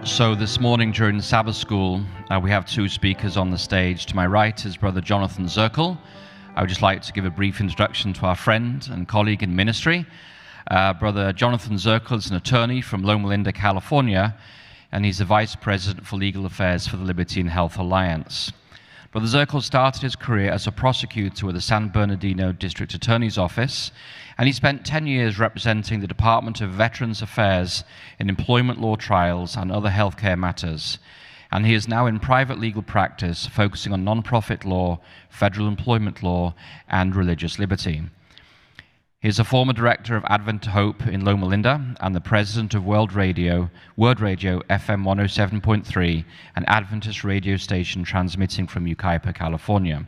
So this morning during Sabbath school, we have two speakers on the stage. To my right is Brother Jonathan Zirkle. I would just like to give a brief introduction to our friend and colleague in ministry. Brother Jonathan Zirkle is an attorney from Loma Linda, California, and he's the Vice President for Legal Affairs for the Liberty and Health Alliance. Brother Zirkle started his career as a prosecutor with the San Bernardino District Attorney's Office, and he spent 10 years representing the Department of Veterans Affairs in employment law trials and other healthcare matters. And he is now in private legal practice, focusing on nonprofit law, federal employment law, and religious liberty. He is a former director of Advent Hope in Loma Linda and the president of Word Radio FM 107.3, an Adventist radio station transmitting from Yucaipa, California.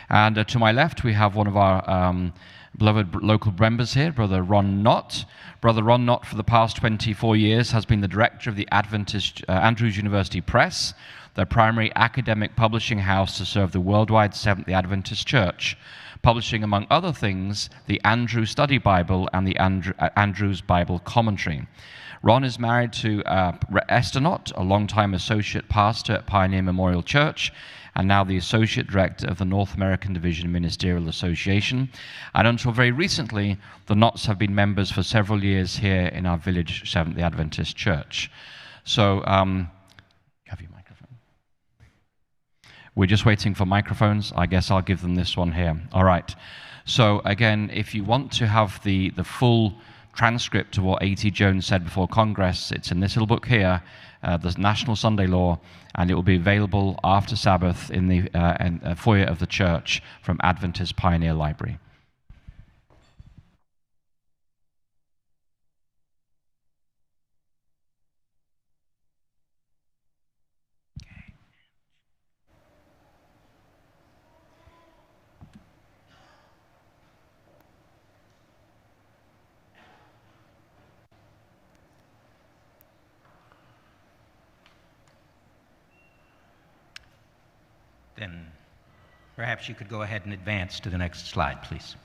And to my left, we have one of our beloved local members here, Brother Ron Knott. Brother Ron Knott, for the past 24 years, has been the director of the Adventist Andrews University Press, their primary academic publishing house to serve the worldwide Seventh-day Adventist Church, publishing, among other things, the Andrews Study Bible and the Andrews Bible Commentary. Ron is married to Esther Knott, a longtime associate pastor at Pioneer Memorial Church, and now the Associate Director of the North American Division Ministerial Association. And until very recently, the Knotts have been members for several years here in our village Seventh-day Adventist Church. So, have your microphone? We're just waiting for microphones. I guess I'll give them this one here. All right. So again, if you want to have the full transcript of what A.T. Jones said before Congress, it's in this little book here, the National Sunday Law, and it will be available after Sabbath in the foyer of the church from Adventist Pioneer Library. Then perhaps you could go ahead and advance to the next slide, please.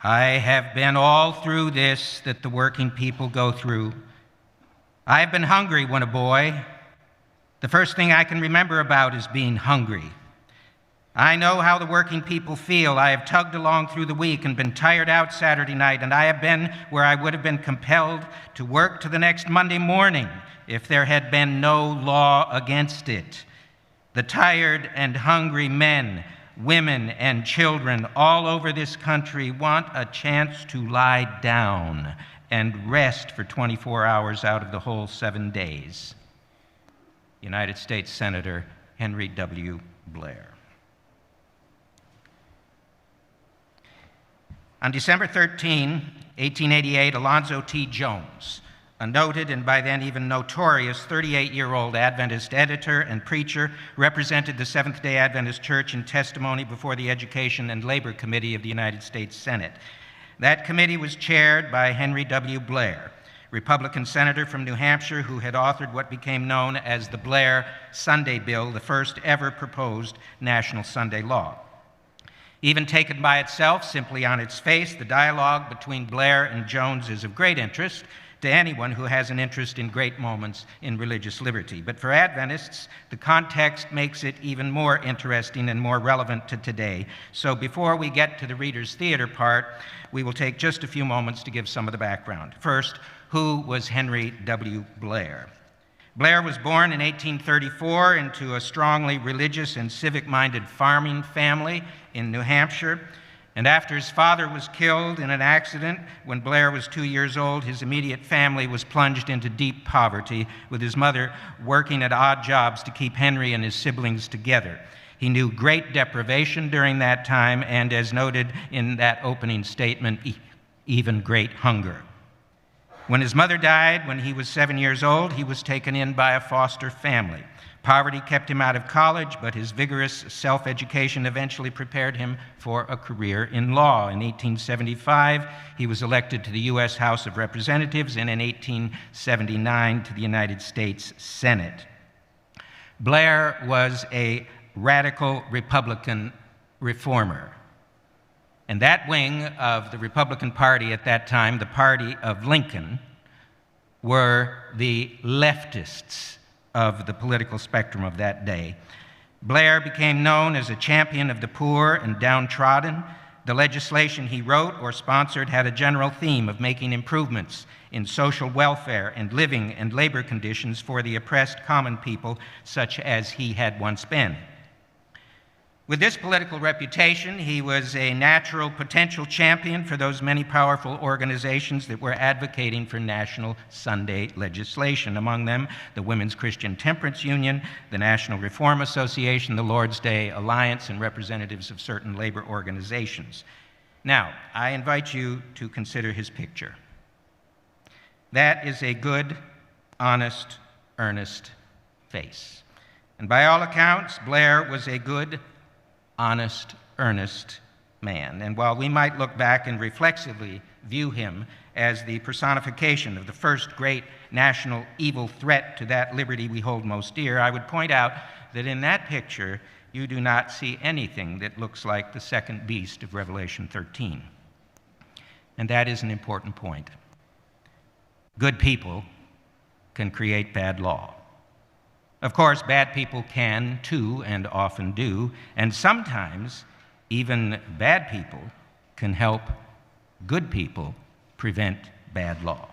I have been all through this that the working people go through. I have been hungry when a boy. The first thing I can remember about is being hungry. I know how the working people feel. I have tugged along through the week and been tired out Saturday night, and I have been where I would have been compelled to work to the next Monday morning if there had been no law against it. The tired and hungry men, women, and children all over this country want a chance to lie down and rest for 24 hours out of the whole 7 days. United States Senator Henry W. Blair. On December 13, 1888, Alonzo T. Jones, a noted and by then even notorious 38-year-old Adventist editor and preacher, represented the Seventh-day Adventist Church in testimony before the Education and Labor Committee of the United States Senate. That committee was chaired by Henry W. Blair, Republican senator from New Hampshire who had authored what became known as the Blair Sunday Bill, the first ever proposed national Sunday law. Even taken by itself, simply on its face, the dialogue between Blair and Jones is of great interest to anyone who has an interest in great moments in religious liberty. But for Adventists, the context makes it even more interesting and more relevant to today. So before we get to the Reader's Theater part, we will take just a few moments to give some of the background. First, who was Henry W. Blair? Blair was born in 1834 into a strongly religious and civic-minded farming family in New Hampshire, and after his father was killed in an accident when Blair was 2 years old, his immediate family was plunged into deep poverty, with his mother working at odd jobs to keep Henry and his siblings together. He knew great deprivation during that time, and as noted in that opening statement, even great hunger. When his mother died when he was 7 years old, he was taken in by a foster family. Poverty kept him out of college, but his vigorous self-education eventually prepared him for a career in law. In 1875, he was elected to the U.S. House of Representatives, and in 1879 to the United States Senate. Blair was a radical Republican reformer. And that wing of the Republican Party at that time, the party of Lincoln, were the leftists of the political spectrum of that day. Blair became known as a champion of the poor and downtrodden. The legislation he wrote or sponsored had a general theme of making improvements in social welfare and living and labor conditions for the oppressed common people, such as he had once been. With this political reputation, he was a natural potential champion for those many powerful organizations that were advocating for national Sunday legislation, among them the Women's Christian Temperance Union, the National Reform Association, the Lord's Day Alliance, and representatives of certain labor organizations. Now, I invite you to consider his picture. That is a good, honest, earnest face. And by all accounts, Blair was a good, honest, earnest man. And while we might look back and reflexively view him as the personification of the first great national evil threat to that liberty we hold most dear, I would point out that in that picture, you do not see anything that looks like the second beast of Revelation 13. And that is an important point. Good people can create bad law. Of course, bad people can too, and often do, and sometimes even bad people can help good people prevent bad law.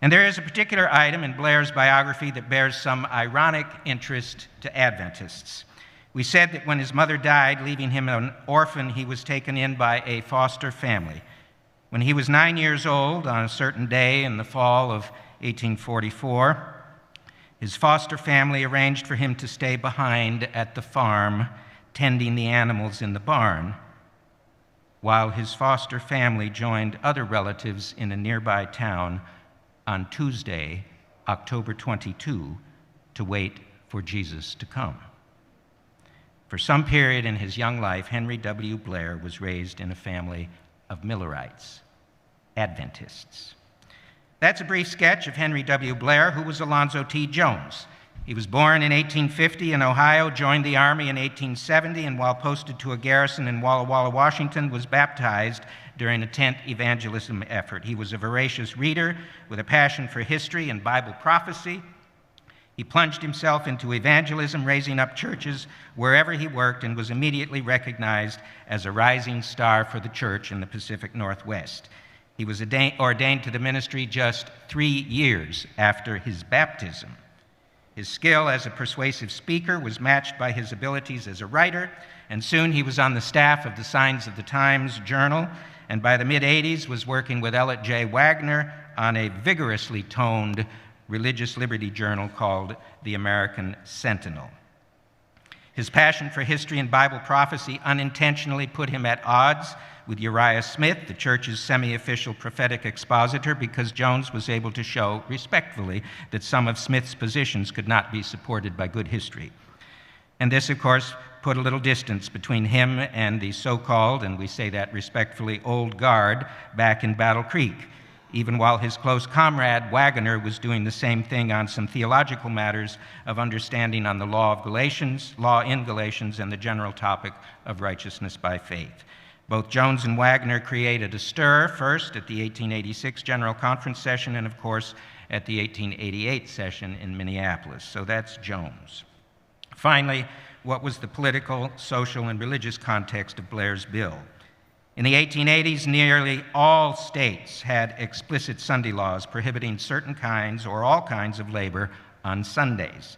And there is a particular item in Blair's biography that bears some ironic interest to Adventists. We said that when his mother died, leaving him an orphan, he was taken in by a foster family. When he was 9 years old, on a certain day in the fall of 1844, his foster family arranged for him to stay behind at the farm, tending the animals in the barn, while his foster family joined other relatives in a nearby town on Tuesday, October 22, to wait for Jesus to come. For some period in his young life, Henry W. Blair was raised in a family of Millerites, Adventists. That's a brief sketch of Henry W. Blair, who was Alonzo T. Jones. He was born in 1850 in Ohio, joined the Army in 1870, and while posted to a garrison in Walla Walla, Washington, was baptized during a tent evangelism effort. He was a voracious reader with a passion for history and Bible prophecy. He plunged himself into evangelism, raising up churches wherever he worked, and was immediately recognized as a rising star for the church in the Pacific Northwest. He was ordained to the ministry just 3 years after his baptism. His skill as a persuasive speaker was matched by his abilities as a writer, and soon he was on the staff of the Signs of the Times Journal, and by the mid-'80s was working with Elliot J. Wagner on a vigorously toned religious liberty journal called The American Sentinel. His passion for history and Bible prophecy unintentionally put him at odds with Uriah Smith, the church's semi-official prophetic expositor, because Jones was able to show respectfully that some of Smith's positions could not be supported by good history. And this, of course, put a little distance between him and the so-called, and we say that respectfully, old guard back in Battle Creek, even while his close comrade Wagner was doing the same thing on some theological matters of understanding on the law in Galatians, and the general topic of righteousness by faith. Both Jones and Wagner created a stir, first at the 1886 General Conference session, and of course at the 1888 session in Minneapolis. So that's Jones. Finally, what was the political, social, and religious context of Blair's bill? In the 1880s, nearly all states had explicit Sunday laws prohibiting certain kinds or all kinds of labor on Sundays.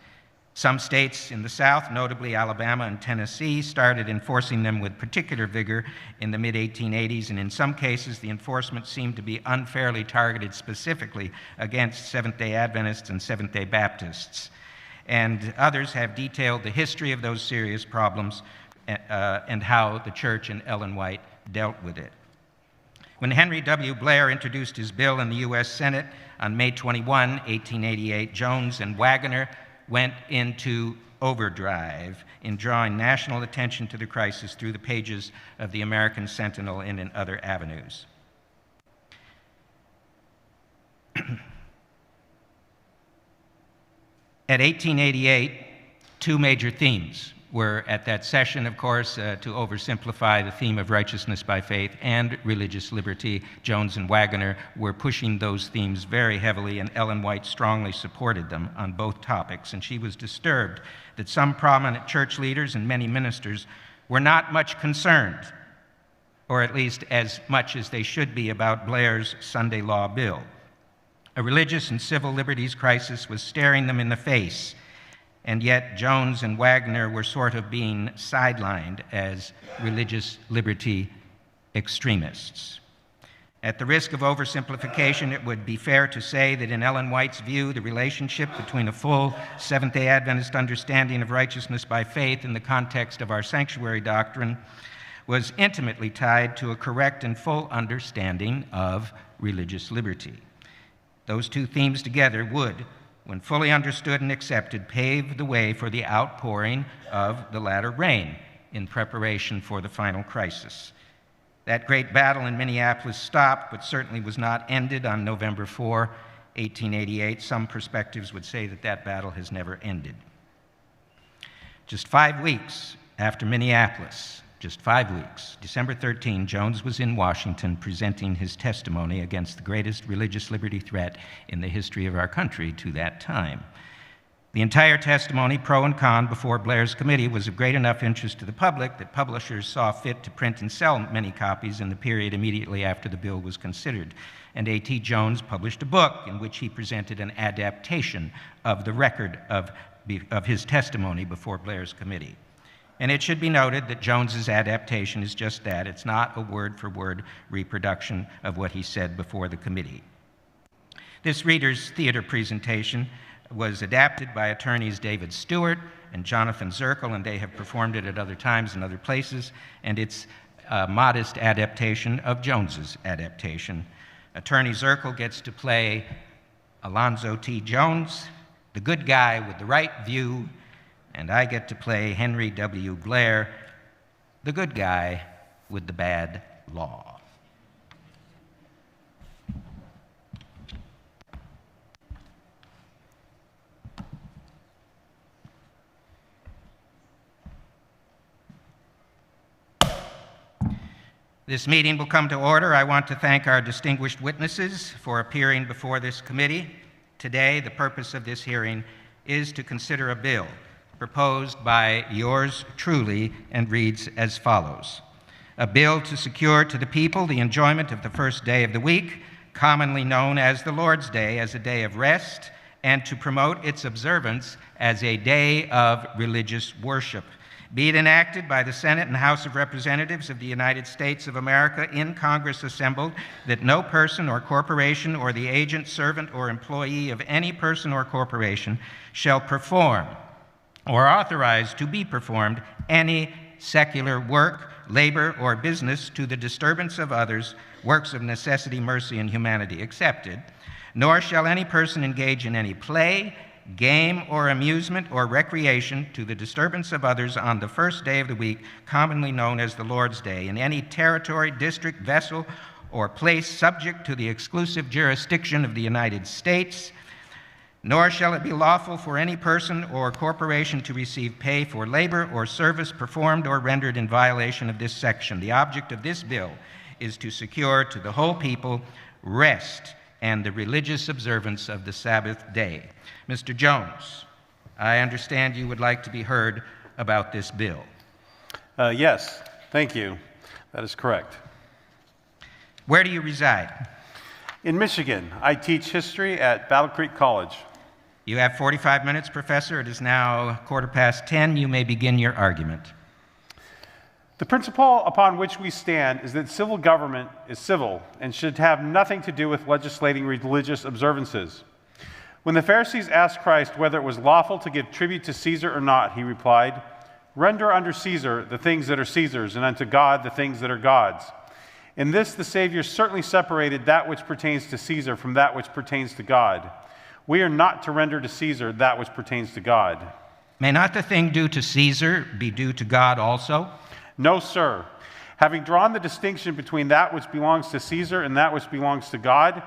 Some states in the South, notably Alabama and Tennessee, started enforcing them with particular vigor in the mid-1880s, and in some cases the enforcement seemed to be unfairly targeted specifically against Seventh-day Adventists and Seventh-day Baptists. And others have detailed the history of those serious problems and how the church and Ellen White dealt with it. When Henry W. Blair introduced his bill in the U.S. Senate on May 21, 1888, Jones and Wagner went into overdrive in drawing national attention to the crisis through the pages of the American Sentinel and in other avenues. At 1888, two major themes were at that session, of course, to oversimplify the theme of righteousness by faith and religious liberty. Jones and Waggoner were pushing those themes very heavily, and Ellen White strongly supported them on both topics. And she was disturbed that some prominent church leaders and many ministers were not much concerned, or at least as much as they should be, about Blair's Sunday law bill. A religious and civil liberties crisis was staring them in the face, and yet Jones and Waggoner were sort of being sidelined as religious liberty extremists. At the risk of oversimplification, it would be fair to say that in Ellen White's view, the relationship between a full Seventh-day Adventist understanding of righteousness by faith in the context of our sanctuary doctrine was intimately tied to a correct and full understanding of religious liberty. Those two themes together would, when fully understood and accepted, pave the way for the outpouring of the latter rain in preparation for the final crisis. That great battle in Minneapolis stopped, but certainly was not ended on November 4, 1888. Some perspectives would say that that battle has never ended. Just 5 weeks after Minneapolis, just 5 weeks, December 13, Jones was in Washington presenting his testimony against the greatest religious liberty threat in the history of our country to that time. The entire testimony, pro and con, before Blair's committee was of great enough interest to the public that publishers saw fit to print and sell many copies in the period immediately after the bill was considered. And A.T. Jones published a book in which he presented an adaptation of the record of his testimony before Blair's committee. And it should be noted that Jones's adaptation is just that. It's not a word-for-word reproduction of what he said before the committee. This Reader's Theater presentation was adapted by attorneys David Stewart and Jonathan Zirkle, and they have performed it at other times in other places, and it's a modest adaptation of Jones's adaptation. Attorney Zirkle gets to play Alonzo T. Jones, the good guy with the right view, and I get to play Henry W. Blair, the good guy with the bad law. This meeting will come to order. I want to thank our distinguished witnesses for appearing before this committee. Today, the purpose of this hearing is to consider a bill proposed by yours truly and reads as follows. A bill to secure to the people the enjoyment of the first day of the week, commonly known as the Lord's Day, as a day of rest, and to promote its observance as a day of religious worship. Be it enacted by the Senate and House of Representatives of the United States of America in Congress assembled, that no person or corporation or the agent, servant, or employee of any person or corporation shall perform or authorized to be performed any secular work, labor, or business to the disturbance of others, works of necessity, mercy, and humanity accepted, nor shall any person engage in any play, game, or amusement, or recreation to the disturbance of others on the first day of the week, commonly known as the Lord's Day, in any territory, district, vessel, or place subject to the exclusive jurisdiction of the United States, nor shall it be lawful for any person or corporation to receive pay for labor or service performed or rendered in violation of this section. The object of this bill is to secure to the whole people rest and the religious observance of the Sabbath day. Mr. Jones, I understand you would like to be heard about this bill. Yes, thank you. That is correct. Where do you reside? In Michigan. I teach history at Battle Creek College. You have 45 minutes, Professor. It is now 10:15. You may begin your argument. The principle upon which we stand is that civil government is civil and should have nothing to do with legislating religious observances. When the Pharisees asked Christ whether it was lawful to give tribute to Caesar or not, he replied, "Render unto Caesar the things that are Caesar's, and unto God the things that are God's." In this, the Savior certainly separated that which pertains to Caesar from that which pertains to God. We are not to render to Caesar that which pertains to God. May not the thing due to Caesar be due to God also? No, sir. Having drawn the distinction between that which belongs to Caesar and that which belongs to God,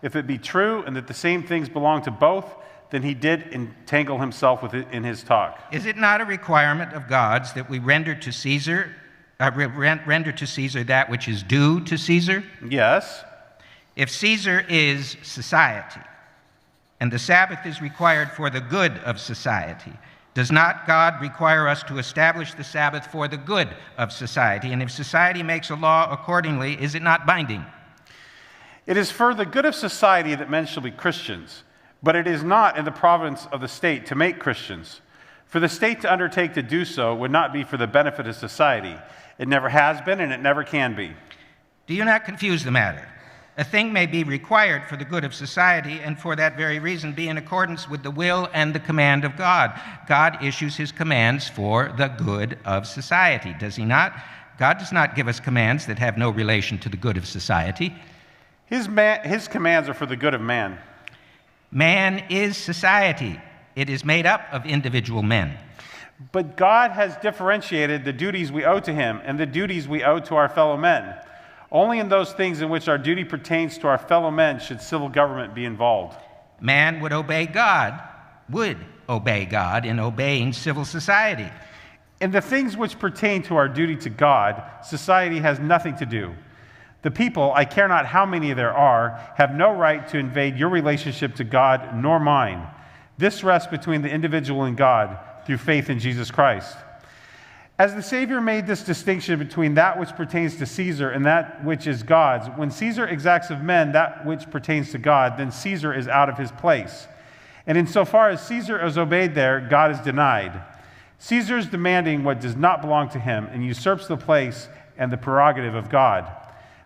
if it be true and that the same things belong to both, than he did entangle himself with it in his talk. Is it not a requirement of God's that we render to Caesar that which is due to Caesar? Yes. If Caesar is society, and the Sabbath is required for the good of society, does not God require us to establish the Sabbath for the good of society? And if society makes a law accordingly, is it not binding? It is for the good of society that men shall be Christians, but it is not in the province of the state to make Christians. For the state to undertake to do so would not be for the benefit of society. It never has been, and it never can be. Do you not confuse the matter? A thing may be required for the good of society, and for that very reason be in accordance with the will and the command of God. God issues his commands for the good of society, does he not? God does not give us commands that have no relation to the good of society. His commands are for the good of man. Man is society. It is made up of individual men. But God has differentiated the duties we owe to him and the duties we owe to our fellow men. Only in those things in which our duty pertains to our fellow men should civil government be involved. Man would obey God in obeying civil society. In the things which pertain to our duty to God, society has nothing to do. The people, I care not how many there are, have no right to invade your relationship to God nor mine. This rests between the individual and God through faith in Jesus Christ. As the Savior made this distinction between that which pertains to Caesar and that which is God's, when Caesar exacts of men that which pertains to God, then Caesar is out of his place. And insofar as Caesar is obeyed there, God is denied. Caesar is demanding what does not belong to him and usurps the place and the prerogative of God.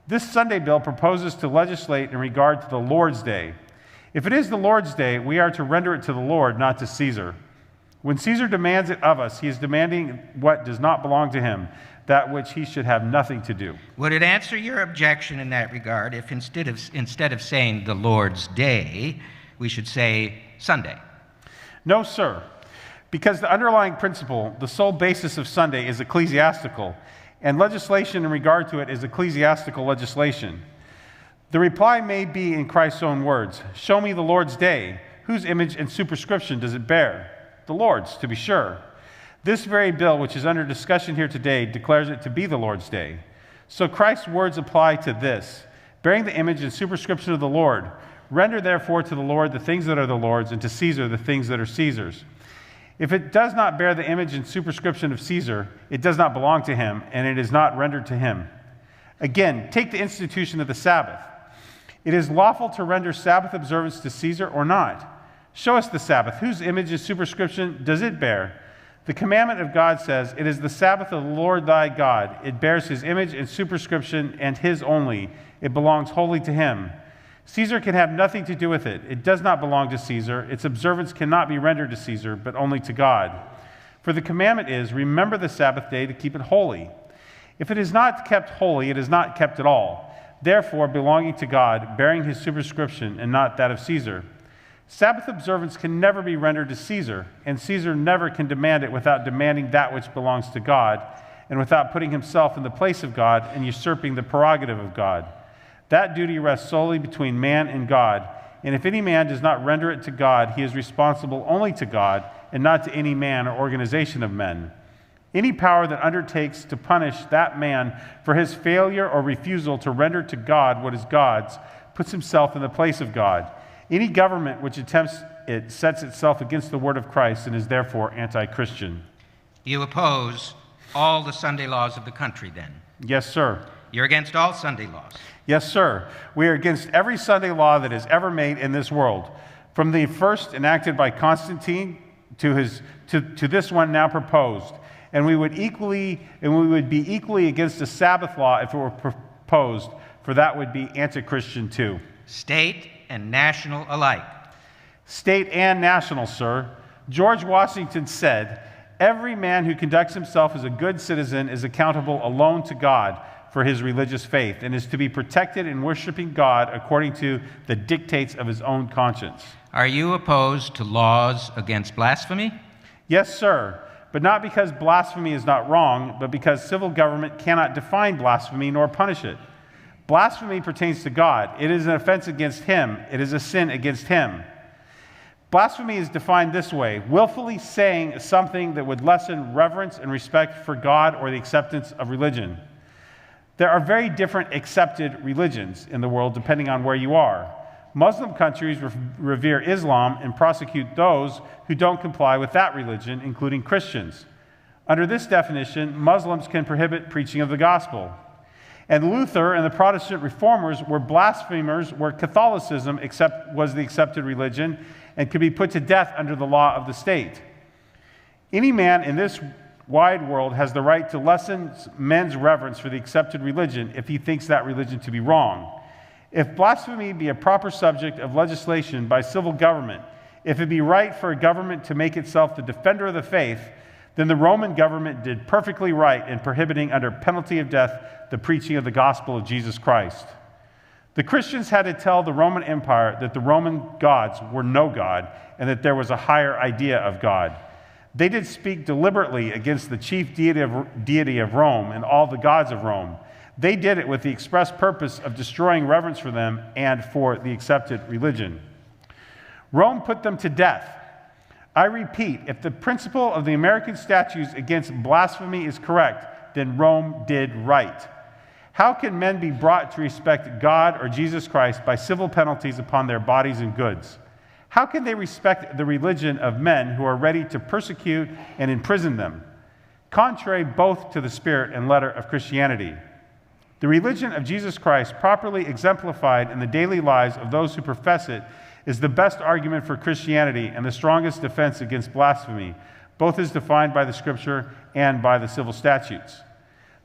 This Sunday bill proposes to legislate in regard to the Lord's Day. If it is the Lord's Day, we are to render it to the Lord, not to Caesar. When Caesar demands it of us, he is demanding what does not belong to him, that which he should have nothing to do. Would it answer your objection in that regard if instead of saying the Lord's Day, we should say Sunday? No, sir, because the underlying principle, the sole basis of Sunday, is ecclesiastical, and legislation in regard to it is ecclesiastical legislation. The reply may be in Christ's own words, "Show me the Lord's Day. Whose image and superscription does it bear?" The Lord's, to be sure. This very bill, which is under discussion here today, declares it to be the Lord's Day. So Christ's words apply to this, bearing the image and superscription of the Lord. Render therefore to the Lord the things that are the Lord's, and to Caesar the things that are Caesar's. If it does not bear the image and superscription of Caesar, it does not belong to him, and it is not rendered to him. Again, take the institution of the Sabbath. It is lawful to render Sabbath observance to Caesar or not. Show us the Sabbath. Whose image and superscription does it bear? The commandment of God says, "It is the Sabbath of the Lord thy God. It bears his image and superscription and his only. It belongs wholly to him. Caesar can have nothing to do with it. It does not belong to Caesar. Its observance cannot be rendered to Caesar, but only to God. For the commandment is, remember the Sabbath day to keep it holy. If it is not kept holy, it is not kept at all. Therefore, belonging to God, bearing his superscription and not that of Caesar. Sabbath observance can never be rendered to Caesar, and Caesar never can demand it without demanding that which belongs to God, and without putting himself in the place of God and usurping the prerogative of God. That duty rests solely between man and God, and if any man does not render it to God, he is responsible only to God and not to any man or organization of men. Any power that undertakes to punish that man for his failure or refusal to render to God what is God's puts himself in the place of God. Any government which attempts it sets itself against the word of Christ and is therefore anti-Christian. You oppose all the Sunday laws of the country, then? Yes, sir. You're against all Sunday laws? Yes, sir. We are against every Sunday law that is ever made in this world, from the first enacted by Constantine to this one now proposed. And we would be equally against a Sabbath law if it were proposed, for that would be anti-Christian too. State and national alike. State and national, sir. George Washington said, "Every man who conducts himself as a good citizen is accountable alone to God for his religious faith and is to be protected in worshiping God according to the dictates of his own conscience." Are you opposed to laws against blasphemy? Yes, sir, but not because blasphemy is not wrong, but because civil government cannot define blasphemy nor punish it. Blasphemy pertains to God. It is an offense against him. It is a sin against him. Blasphemy is defined this way: willfully saying something that would lessen reverence and respect for God or the acceptance of religion. There are very different accepted religions in the world depending on where you are. Muslim countries revere Islam and prosecute those who don't comply with that religion, including Christians. Under this definition, Muslims can prohibit preaching of the gospel. And Luther and the Protestant reformers were blasphemers where Catholicism was the accepted religion and could be put to death under the law of the state. Any man in this wide world has the right to lessen men's reverence for the accepted religion if he thinks that religion to be wrong. If blasphemy be a proper subject of legislation by civil government, if it be right for a government to make itself the defender of the faith, then the Roman government did perfectly right in prohibiting under penalty of death the preaching of the gospel of Jesus Christ. The Christians had to tell the Roman Empire that the Roman gods were no God and that there was a higher idea of God. They did speak deliberately against the chief deity of Rome and all the gods of Rome. They did it with the express purpose of destroying reverence for them and for the accepted religion. Rome put them to death. I repeat, if the principle of the American statutes against blasphemy is correct, then Rome did right. How can men be brought to respect God or Jesus Christ by civil penalties upon their bodies and goods? How can they respect the religion of men who are ready to persecute and imprison them? Contrary both to the spirit and letter of Christianity. The religion of Jesus Christ, properly exemplified in the daily lives of those who profess it, is the best argument for Christianity and the strongest defense against blasphemy, both as defined by the Scripture and by the civil statutes.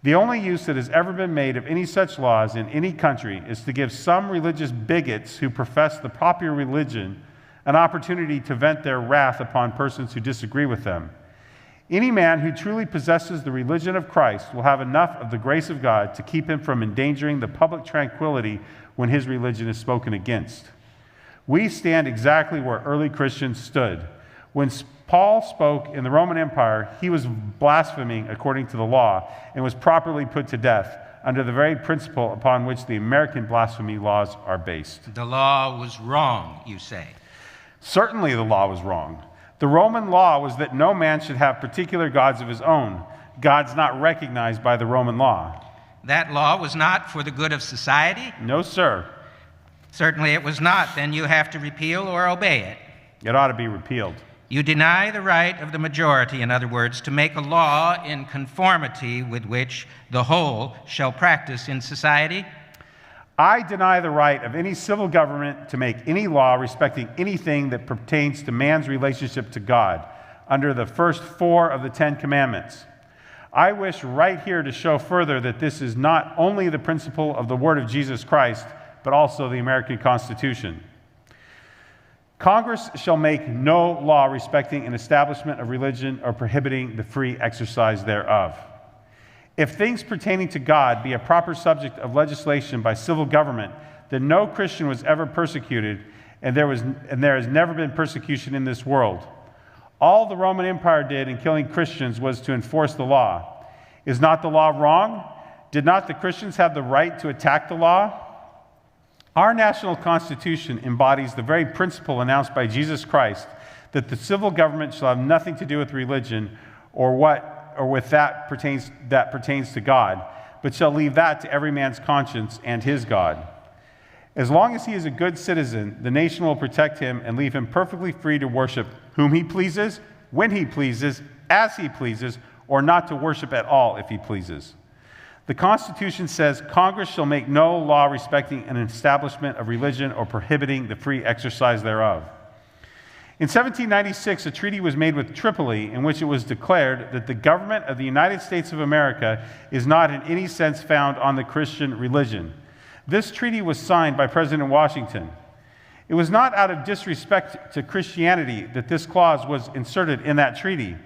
The only use that has ever been made of any such laws in any country is to give some religious bigots who profess the popular religion an opportunity to vent their wrath upon persons who disagree with them. Any man who truly possesses the religion of Christ will have enough of the grace of God to keep him from endangering the public tranquility when his religion is spoken against. We stand exactly where early Christians stood. When Paul spoke in the Roman Empire, he was blaspheming according to the law and was properly put to death under the very principle upon which the American blasphemy laws are based. The law was wrong, you say. Certainly the law was wrong. The Roman law was that no man should have particular gods of his own, gods not recognized by the Roman law. That law was not for the good of society? No, sir. Certainly it was not. Then you have to repeal or obey it. It ought to be repealed. You deny the right of the majority, in other words, to make a law in conformity with which the whole shall practice in society? I deny the right of any civil government to make any law respecting anything that pertains to man's relationship to God under the first 4 of the 10 Commandments. I wish right here to show further that this is not only the principle of the word of Jesus Christ, but also the American Constitution. Congress shall make no law respecting an establishment of religion or prohibiting the free exercise thereof. If things pertaining to God be a proper subject of legislation by civil government, then no Christian was ever persecuted, and there has never been persecution in this world. All the Roman Empire did in killing Christians was to enforce the law. Is not the law wrong? Did not the Christians have the right to attack the law? Our national constitution embodies the very principle announced by Jesus Christ that the civil government shall have nothing to do with religion or with that pertains to God, but shall leave that to every man's conscience and his God. As long as he is a good citizen, the nation will protect him and leave him perfectly free to worship whom he pleases, when he pleases, as he pleases, or not to worship at all if he pleases. The Constitution says Congress shall make no law respecting an establishment of religion or prohibiting the free exercise thereof. In 1796, a treaty was made with Tripoli in which it was declared that the government of the United States of America is not in any sense found on the Christian religion. This treaty was signed by President Washington. It was not out of disrespect to Christianity that this clause was inserted in that treaty.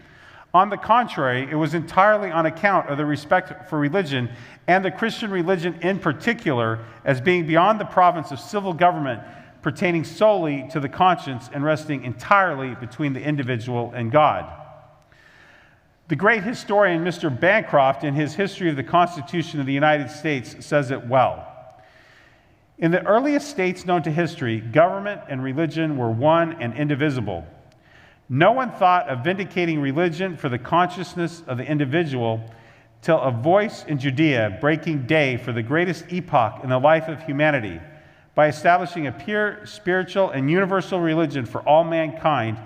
On the contrary, it was entirely on account of the respect for religion and the Christian religion in particular as being beyond the province of civil government, pertaining solely to the conscience and resting entirely between the individual and God. The great historian Mr. Bancroft, in his History of the Constitution of the United States, says it well. In the earliest states known to history, government and religion were one and indivisible. No one thought of vindicating religion for the consciousness of the individual till a voice in Judea breaking day for the greatest epoch in the life of humanity by establishing a pure, spiritual, and universal religion for all mankind,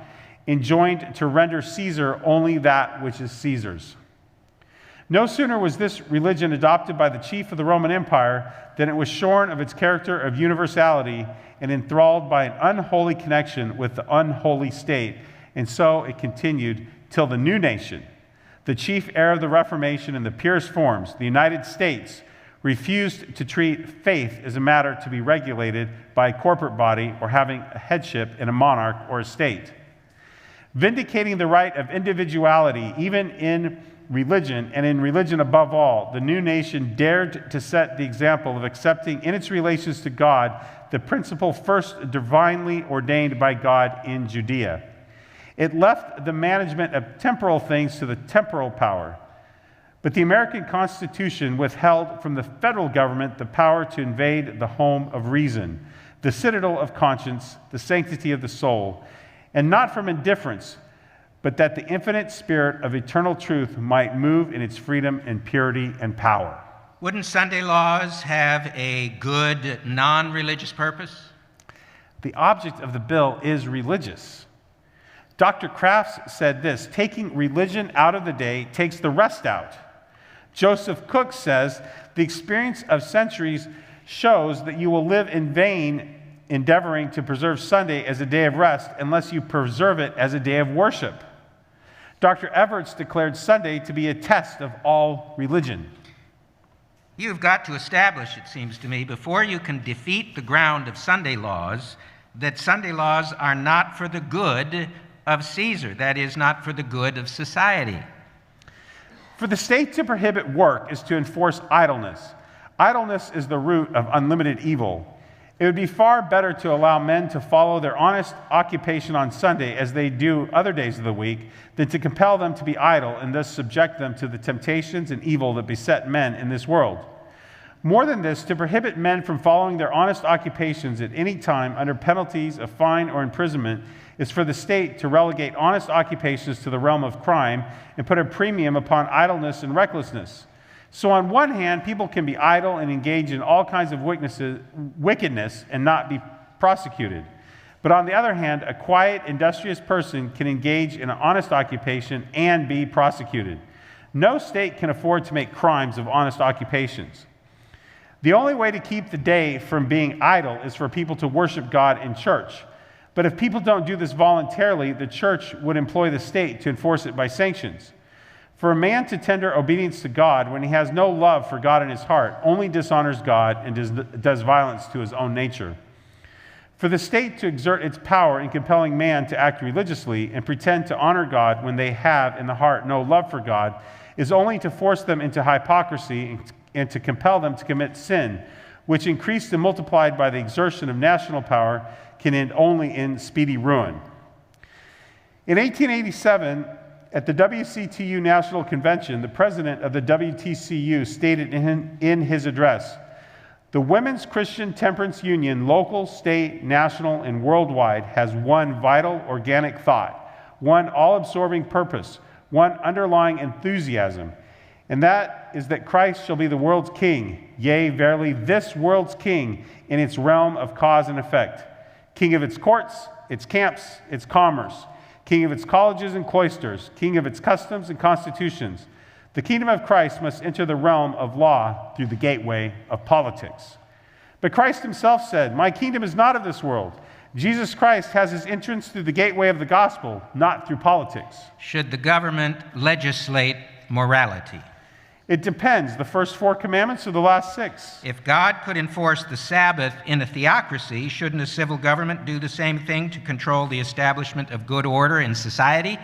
enjoined to render Caesar only that which is Caesar's. No sooner was this religion adopted by the chief of the Roman Empire than it was shorn of its character of universality and enthralled by an unholy connection with the unholy state, and so it continued till the new nation, the chief heir of the Reformation in the purest forms, the United States, refused to treat faith as a matter to be regulated by a corporate body or having a headship in a monarch or a state. Vindicating the right of individuality, even in religion, and in religion above all, the new nation dared to set the example of accepting in its relations to God the principle first divinely ordained by God in Judea. It left the management of temporal things to the temporal power. But the American Constitution withheld from the federal government the power to invade the home of reason, the citadel of conscience, the sanctity of the soul, and not from indifference, but that the infinite spirit of eternal truth might move in its freedom and purity and power. Wouldn't Sunday laws have a good non-religious purpose? The object of the bill is religious. Dr. Crafts said this: taking religion out of the day takes the rest out. Joseph Cook says, the experience of centuries shows that you will live in vain endeavoring to preserve Sunday as a day of rest unless you preserve it as a day of worship. Dr. Everts declared Sunday to be a test of all religion. You've got to establish, it seems to me, before you can defeat the ground of Sunday laws, that Sunday laws are not for the good of Caesar, that is, not for the good of society. For the state to prohibit work is to enforce idleness. Idleness is the root of unlimited evil. It would be far better to allow men to follow their honest occupation on Sunday as they do other days of the week than to compel them to be idle and thus subject them to the temptations and evil that beset men in this world. More than this, to prohibit men from following their honest occupations at any time under penalties of fine or imprisonment is for the state to relegate honest occupations to the realm of crime and put a premium upon idleness and recklessness. So on one hand, people can be idle and engage in all kinds of wickedness and not be prosecuted. But on the other hand, a quiet, industrious person can engage in an honest occupation and be prosecuted. No state can afford to make crimes of honest occupations. The only way to keep the day from being idle is for people to worship God in church. But if people don't do this voluntarily, the church would employ the state to enforce it by sanctions. For a man to tender obedience to God when he has no love for God in his heart only dishonors God and does violence to his own nature. For the state to exert its power in compelling man to act religiously and pretend to honor God when they have in the heart no love for God is only to force them into hypocrisy and to compel them to commit sin, which, increased and multiplied by the exertion of national power, can end only in speedy ruin. In 1887, at the WCTU National Convention, the president of the WTCU stated in his address, "The Women's Christian Temperance Union, local, state, national, and worldwide, has one vital, organic thought, one all-absorbing purpose, one underlying enthusiasm, and that is that Christ shall be the world's king, yea, verily, this world's king in its realm of cause and effect, king of its courts, its camps, its commerce, king of its colleges and cloisters, king of its customs and constitutions. The kingdom of Christ must enter the realm of law through the gateway of politics." But Christ himself said, "My kingdom is not of this world." Jesus Christ has his entrance through the gateway of the gospel, not through politics. Should the government legislate morality? It depends. The first 4 commandments or the last 6? If God could enforce the Sabbath in a theocracy, shouldn't a civil government do the same thing to control the establishment of good order in society?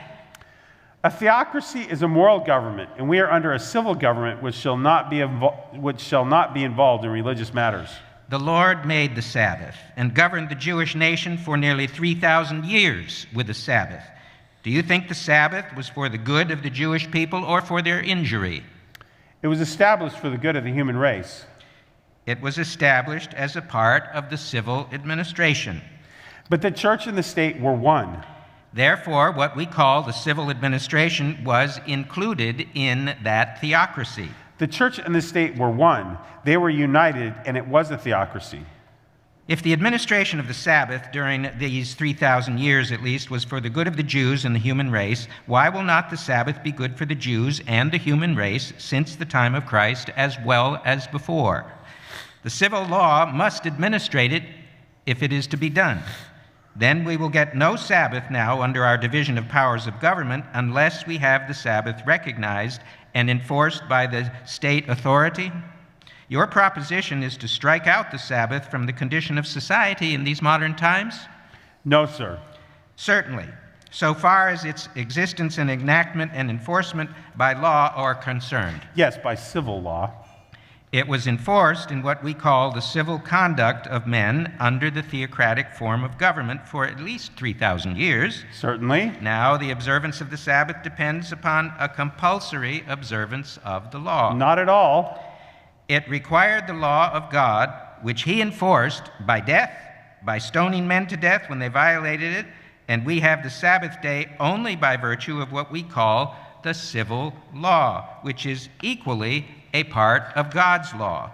A theocracy is a moral government, and we are under a civil government which shall not be involved in religious matters. The Lord made the Sabbath and governed the Jewish nation for nearly 3,000 years with the Sabbath. Do you think the Sabbath was for the good of the Jewish people or for their injury? It was established for the good of the human race. It was established as a part of the civil administration. But the church and the state were one. Therefore, what we call the civil administration was included in that theocracy. The church and the state were one. They were united, and it was a theocracy. If the administration of the Sabbath during these 3,000 years at least was for the good of the Jews and the human race, why will not the Sabbath be good for the Jews and the human race since the time of Christ as well as before? The civil law must administrate it if it is to be done. Then we will get no Sabbath now under our division of powers of government unless we have the Sabbath recognized and enforced by the state authority. Your proposition is to strike out the Sabbath from the condition of society in these modern times? No, sir. Certainly, so far as its existence and enactment and enforcement by law are concerned. Yes, by civil law. It was enforced in what we call the civil conduct of men under the theocratic form of government for at least 3,000 years. Certainly. Now the observance of the Sabbath depends upon a compulsory observance of the law. Not at all. It required the law of God, which he enforced by death, by stoning men to death when they violated it, and we have the Sabbath day only by virtue of what we call the civil law, which is equally a part of God's law.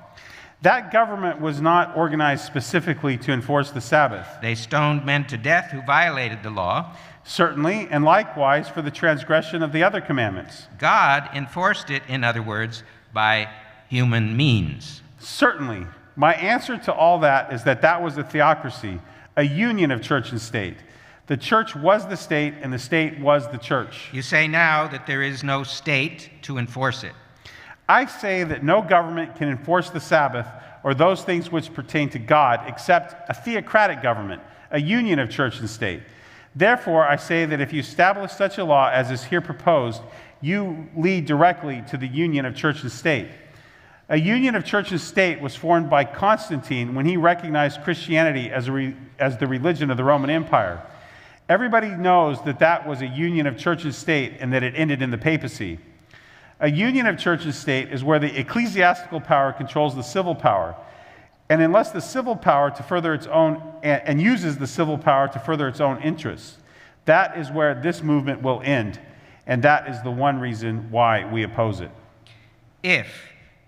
That government was not organized specifically to enforce the Sabbath. They stoned men to death who violated the law. Certainly, and likewise for the transgression of the other commandments. God enforced it, in other words, by human means. Certainly. My answer to all that is that that was a theocracy, a union of church and state. The church was the state, and the state was the church. You say now that there is no state to enforce it. I say that no government can enforce the Sabbath or those things which pertain to God except a theocratic government, a union of church and state. Therefore, I say that if you establish such a law as is here proposed, you lead directly to the union of church and state. A union of church and state was formed by Constantine when he recognized Christianity as the religion of the Roman Empire. Everybody knows that that was a union of church and state and that it ended in the papacy. A union of church and state is where the ecclesiastical power controls the civil power. And unless the civil power to further its own, and uses the civil power to further its own interests, that is where this movement will end. And that is the one reason why we oppose it. If,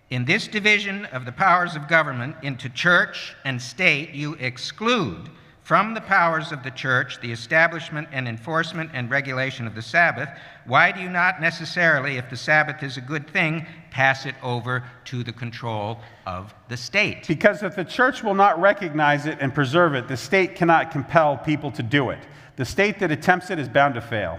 in this division of the powers of government into church and state, you exclude from the powers of the church the establishment and enforcement and regulation of the Sabbath, why do you not necessarily, if the Sabbath is a good thing, pass it over to the control of the state? Because if the church will not recognize it and preserve it, the state cannot compel people to do it. The state that attempts it is bound to fail.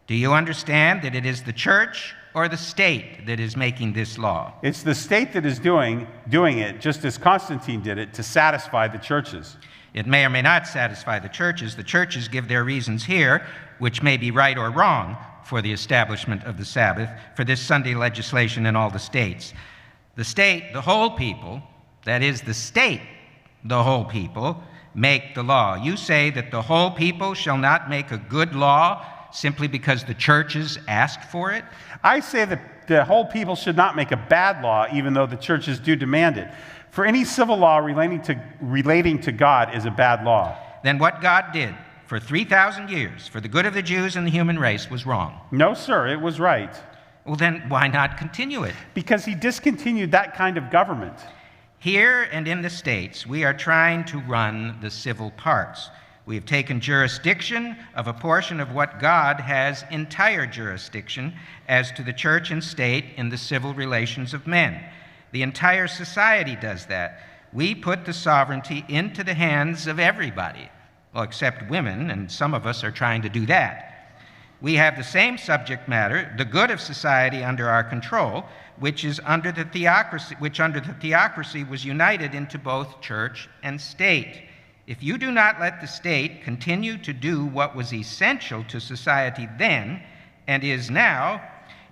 Do you understand that it is the church or the state that is making this law? It's the state that is doing it, just as Constantine did it, to satisfy the churches. It may or may not satisfy the churches. The churches give their reasons here, which may be right or wrong, for the establishment of the Sabbath, for this Sunday legislation in all the states. The state, the whole people, that is the state, the whole people, make the law. You say that the whole people shall not make a good law simply because the churches asked for it? I say that the whole people should not make a bad law, even though the churches do demand it. For any civil law relating to God is a bad law. Then what God did for 3,000 years for the good of the Jews and the human race was wrong. No, sir, it was right. Well, then why not continue it? Because he discontinued that kind of government. Here and in the states, we are trying to run the civil parts. We have taken jurisdiction of a portion of what God has entire jurisdiction as to the church and state in the civil relations of men. The entire society does that. We put the sovereignty into the hands of everybody, well, except women, and some of us are trying to do that. We have the same subject matter, the good of society under our control, which under the theocracy was united into both church and state. If you do not let the state continue to do what was essential to society then and is now,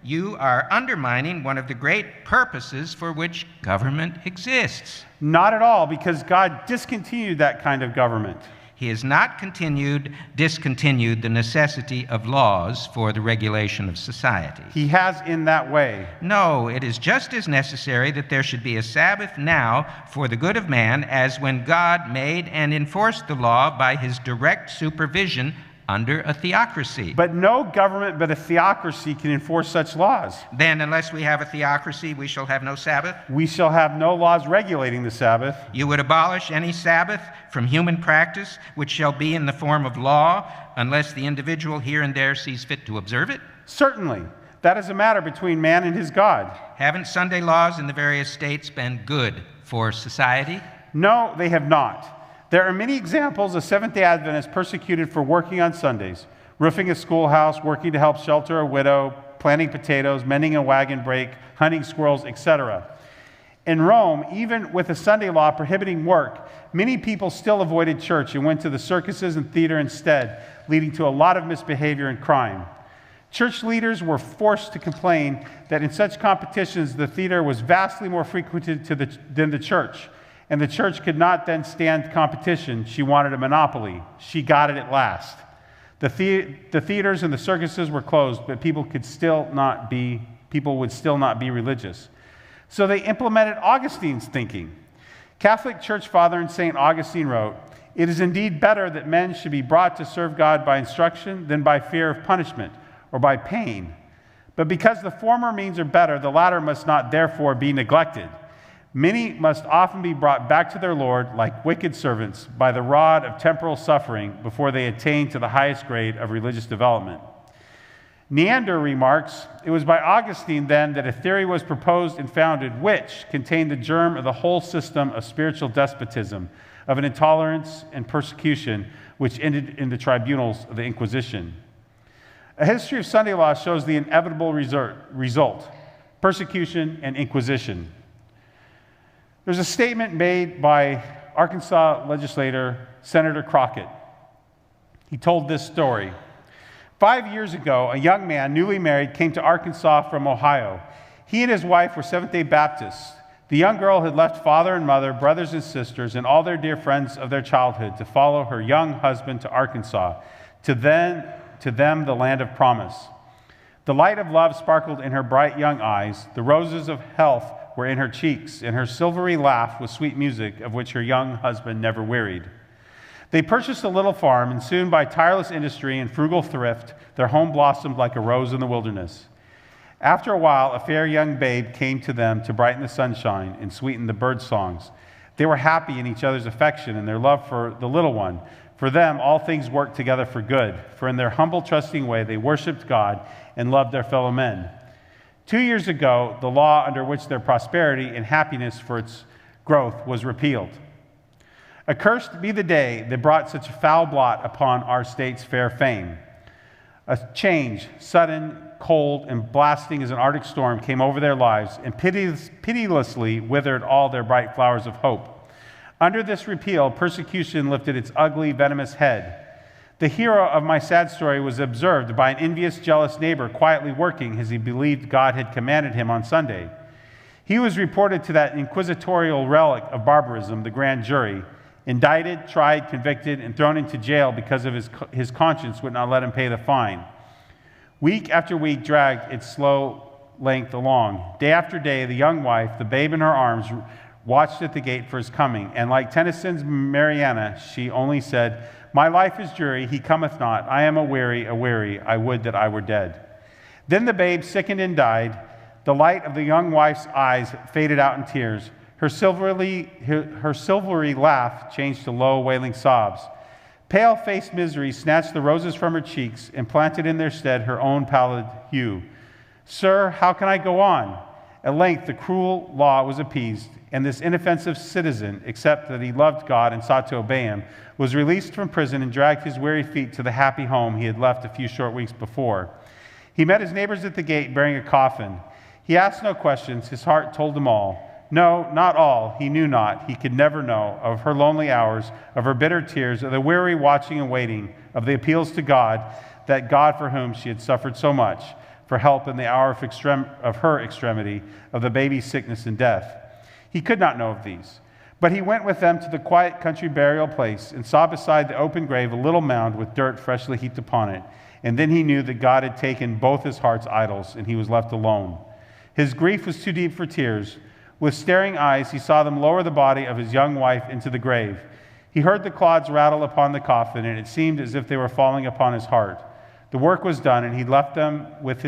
you are undermining one of the great purposes for which government exists. Not at all, because God discontinued that kind of government. He has not discontinued the necessity of laws for the regulation of society. He has in that way. No, it is just as necessary that there should be a Sabbath now for the good of man as when God made and enforced the law by his direct supervision under a theocracy. But no government but a theocracy can enforce such laws. Then, unless we have a theocracy, we shall have no Sabbath? We shall have no laws regulating the Sabbath. You would abolish any Sabbath from human practice, which shall be in the form of law, unless the individual here and there sees fit to observe it? Certainly. That is a matter between man and his God. Haven't Sunday laws in the various states been good for society? No, they have not. There are many examples of Seventh-day Adventists persecuted for working on Sundays, roofing a schoolhouse, working to help shelter a widow, planting potatoes, mending a wagon brake, hunting squirrels, etc. In Rome, even with a Sunday law prohibiting work, many people still avoided church and went to the circuses and theater instead, leading to a lot of misbehavior and crime. Church leaders were forced to complain that in such competitions, the theater was vastly more frequented than the church, and the church could not then stand competition. She wanted a monopoly. She got it at last. The theaters and the circuses were closed, but people would still not be religious. So they implemented Augustine's thinking. Catholic Church Father and St. Augustine wrote, "It is indeed better that men should be brought to serve God by instruction than by fear of punishment or by pain. But because the former means are better, the latter must not therefore be neglected. Many must often be brought back to their Lord like wicked servants by the rod of temporal suffering before they attain to the highest grade of religious development." Neander remarks, "It was by Augustine then that a theory was proposed and founded which contained the germ of the whole system of spiritual despotism, of an intolerance and persecution which ended in the tribunals of the Inquisition." A history of Sunday law shows the inevitable result, persecution and inquisition. There's a statement made by Arkansas legislator Senator Crockett. He told this story. 5 years ago, a young man, newly married, came to Arkansas from Ohio. He and his wife were Seventh-day Baptists. The young girl had left father and mother, brothers and sisters, and all their dear friends of their childhood to follow her young husband to Arkansas, to them the land of promise. The light of love sparkled in her bright young eyes. The roses of health were in her cheeks, and her silvery laugh was sweet music of which her young husband never wearied. They purchased a little farm, and soon by tireless industry and frugal thrift, their home blossomed like a rose in the wilderness. After a while, a fair young babe came to them to brighten the sunshine and sweeten the bird songs. They were happy in each other's affection and their love for the little one. For them, all things worked together for good, for in their humble, trusting way, they worshiped God and loved their fellow men. 2 years ago, the law under which their prosperity and happiness for its growth was repealed. Accursed be the day that brought such a foul blot upon our state's fair fame. A change, sudden, cold, and blasting as an arctic storm, came over their lives and pitilessly withered all their bright flowers of hope. Under this repeal, persecution lifted its ugly, venomous head. The hero of my sad story was observed by an envious, jealous neighbor quietly working as he believed God had commanded him on Sunday. He was reported to that inquisitorial relic of barbarism, the grand jury, indicted, tried, convicted, and thrown into jail because of his conscience would not let him pay the fine. Week after week dragged its slow length along. Day after day, the young wife, the babe in her arms, watched at the gate for his coming, and like Tennyson's Mariana, she only said, "My life is dreary, he cometh not. I am aweary, I would that I were dead." Then the babe sickened and died. The light of the young wife's eyes faded out in tears. Her silvery laugh changed to low, wailing sobs. Pale-faced misery snatched the roses from her cheeks and planted in their stead her own pallid hue. "Sir, how can I go on?" At length the cruel law was appeased, and this inoffensive citizen, except that he loved God and sought to obey him, was released from prison and dragged his weary feet to the happy home he had left a few short weeks before. He met his neighbors at the gate bearing a coffin. He asked no questions. His heart told him all. No, not all. He knew not. He could never know of her lonely hours, of her bitter tears, of the weary watching and waiting, of the appeals to God, that God for whom she had suffered so much, for help in the hour of her extremity, of the baby's sickness and death. He could not know of these. But he went with them to the quiet country burial place and saw beside the open grave a little mound with dirt freshly heaped upon it. And then he knew that God had taken both his heart's idols, and he was left alone. His grief was too deep for tears. With staring eyes, he saw them lower the body of his young wife into the grave. He heard the clods rattle upon the coffin, and it seemed as if they were falling upon his heart. The work was done, and they left him with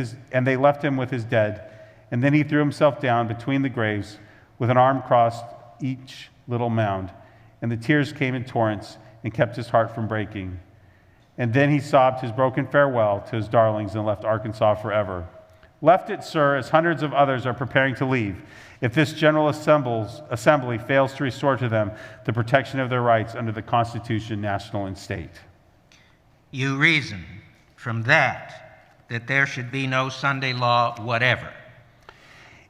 his dead. And then he threw himself down between the graves, with an arm crossed each little mound. And the tears came in torrents and kept his heart from breaking. And then he sobbed his broken farewell to his darlings and left Arkansas forever. Left it, sir, as hundreds of others are preparing to leave, if this General Assembly fails to restore to them the protection of their rights under the Constitution, national and state. You reason from that there should be no Sunday law whatever.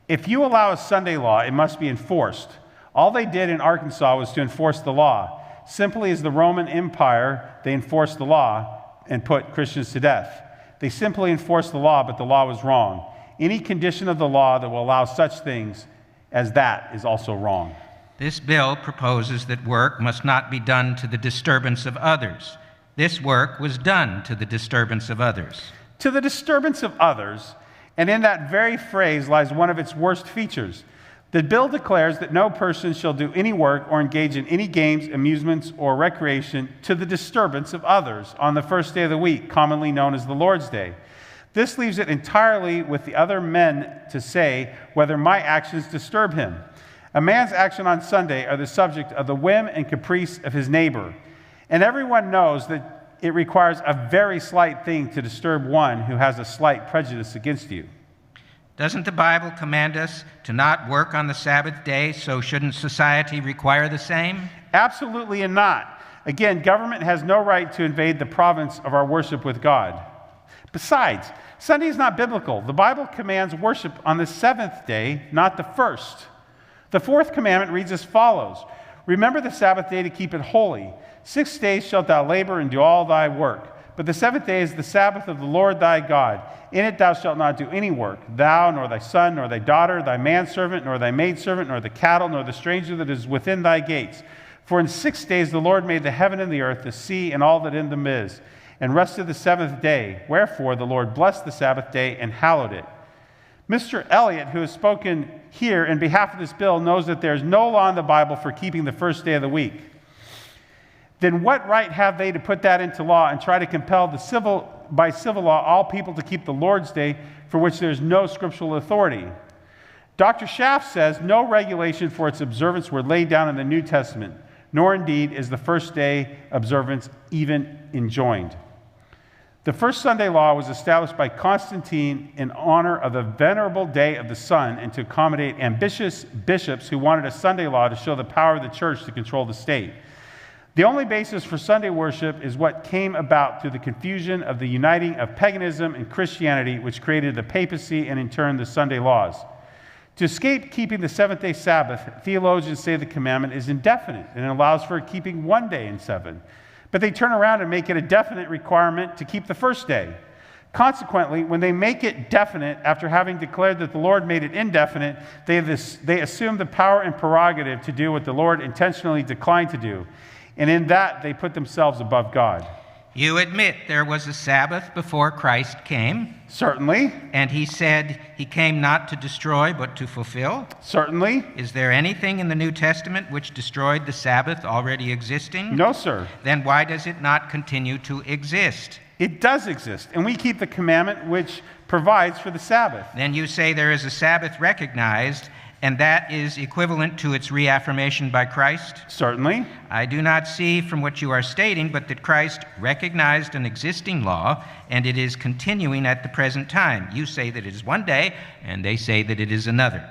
If you allow a Sunday law, it must be enforced. All they did in Arkansas was to enforce the law. Simply as the Roman Empire, they enforced the law and put Christians to death. They simply enforced the law, but the law was wrong. Any condition of the law that will allow such things as that is also wrong. This bill proposes that work must not be done to the disturbance of others. This work was done to the disturbance of others. To the disturbance of others, and in that very phrase lies one of its worst features. The bill declares that no person shall do any work or engage in any games, amusements, or recreation to the disturbance of others on the first day of the week, commonly known as the Lord's Day. This leaves it entirely with the other men to say whether my actions disturb him. A man's actions on Sunday are the subject of the whim and caprice of his neighbor, and everyone knows that it requires a very slight thing to disturb one who has a slight prejudice against you. Doesn't the Bible command us to not work on the Sabbath day, so shouldn't society require the same? Absolutely and not. Again, government has no right to invade the province of our worship with God. Besides, Sunday is not biblical. The Bible commands worship on the seventh day, not the first. The fourth commandment reads as follows: Remember the Sabbath day to keep it holy. 6 days shalt thou labor and do all thy work. But the seventh day is the Sabbath of the Lord thy God. In it thou shalt not do any work, thou, nor thy son, nor thy daughter, thy manservant, nor thy maidservant, nor the cattle, nor the stranger that is within thy gates. For in 6 days the Lord made the heaven and the earth, the sea, and all that in them is, and rested the seventh day. Wherefore the Lord blessed the Sabbath day and hallowed it. Mr. Elliott, who has spoken here in behalf of this bill, knows that there is no law in the Bible for keeping the first day of the week. Then what right have they to put that into law and try to compel by civil law all people to keep the Lord's Day, for which there is no scriptural authority? Dr. Schaff says no regulation for its observance were laid down in the New Testament, nor indeed is the first day observance even enjoined. The first Sunday law was established by Constantine in honor of the venerable day of the sun and to accommodate ambitious bishops who wanted a Sunday law to show the power of the church to control the state. The only basis for Sunday worship is what came about through the confusion of the uniting of paganism and Christianity, which created the papacy and in turn the Sunday laws. To escape keeping the seventh-day Sabbath, theologians say the commandment is indefinite and it allows for keeping 1 day in 7. But they turn around and make it a definite requirement to keep the first day. Consequently, when they make it definite after having declared that the Lord made it indefinite, they assume the power and prerogative to do what the Lord intentionally declined to do. And in that, they put themselves above God. You admit there was a Sabbath before Christ came? Certainly. And he said he came not to destroy, but to fulfill? Certainly. Is there anything in the New Testament which destroyed the Sabbath already existing? No, sir. Then why does it not continue to exist? It does exist, and we keep the commandment which provides for the Sabbath. Then you say there is a Sabbath recognized, and that is equivalent to its reaffirmation by Christ? Certainly. I do not see from what you are stating, but that Christ recognized an existing law, and it is continuing at the present time. You say that it is 1 day, and they say that it is another.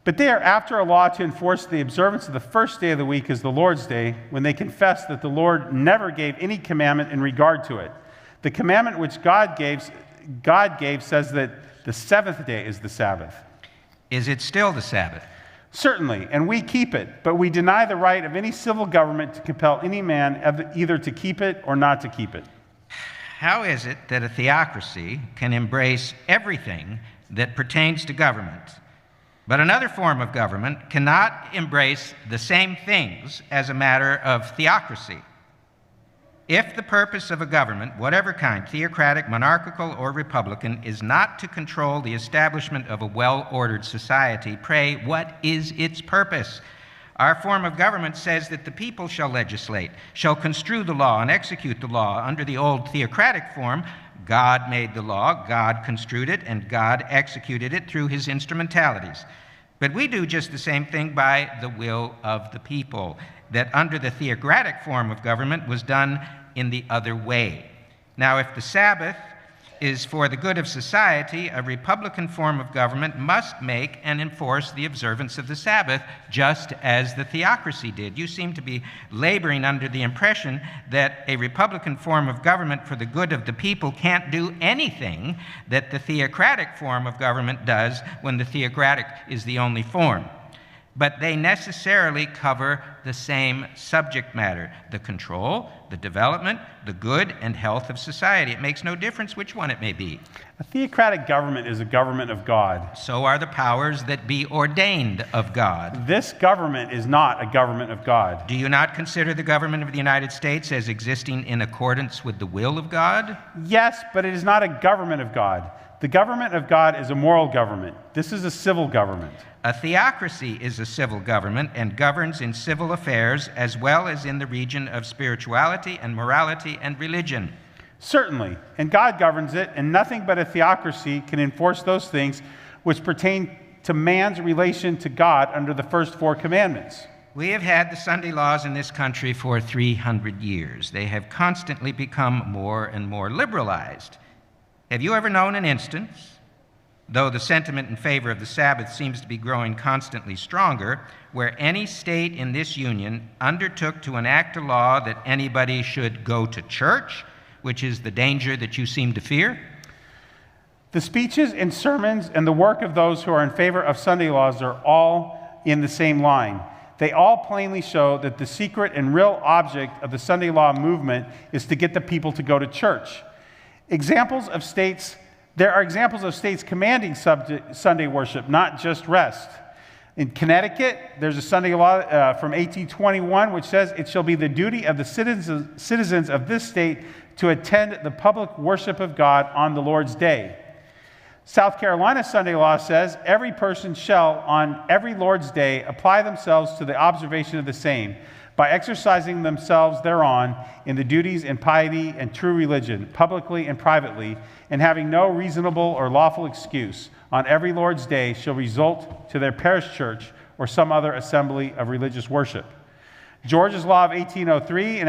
But they are after a law to enforce the observance of the first day of the week as the Lord's Day, when they confess that the Lord never gave any commandment in regard to it. The commandment which God gave says that the seventh day is the Sabbath. Is it still the Sabbath? Certainly, and we keep it, but we deny the right of any civil government to compel any man either to keep it or not to keep it. How is it that a theocracy can embrace everything that pertains to government, But another form of government cannot embrace the same things as a matter of theocracy. If the purpose of a government, whatever kind, theocratic, monarchical, or republican, is not to control the establishment of a well-ordered society, pray, what is its purpose? Our form of government says that the people shall legislate, shall construe the law and execute the law. Under the old theocratic form, God made the law, God construed it, and God executed it through his instrumentalities. But we do just the same thing by the will of the people, that under the theocratic form of government was done in the other way. Now, if the Sabbath is for the good of society, a republican form of government must make and enforce the observance of the Sabbath, just as the theocracy did. You seem to be laboring under the impression that a republican form of government for the good of the people can't do anything that the theocratic form of government does when the theocratic is the only form. But they necessarily cover the same subject matter: the control, the development, the good and health of society. It makes no difference which one it may be. A theocratic government is a government of God. So are the powers that be ordained of God. This government is not a government of God. Do you not consider the government of the United States as existing in accordance with the will of God? Yes, but it is not a government of God. The government of God is a moral government. This is a civil government. A theocracy is a civil government and governs in civil affairs as well as in the region of spirituality and morality and religion. Certainly, and God governs it, and nothing but a theocracy can enforce those things which pertain to man's relation to God under the first 4 commandments. We have had the Sunday laws in this country for 300 years. They have constantly become more and more liberalized. Have you ever known an instance, though the sentiment in favor of the Sabbath seems to be growing constantly stronger, where any state in this union undertook to enact a law that anybody should go to church, which is the danger that you seem to fear? The speeches and sermons and the work of those who are in favor of Sunday laws are all in the same line. They all plainly show that the secret and real object of the Sunday law movement is to get the people to go to church. There are examples of states commanding Sunday worship, not just rest. In Connecticut, there's a Sunday law from 1821 which says it shall be the duty of the citizens of this state to attend the public worship of God on the Lord's day. South Carolina's Sunday law says every person shall, on every Lord's day, apply themselves to the observation of the same, by exercising themselves thereon in the duties and piety and true religion, publicly and privately, and having no reasonable or lawful excuse, on every Lord's day shall result to their parish church or some other assembly of religious worship. Georgia's law of 1803,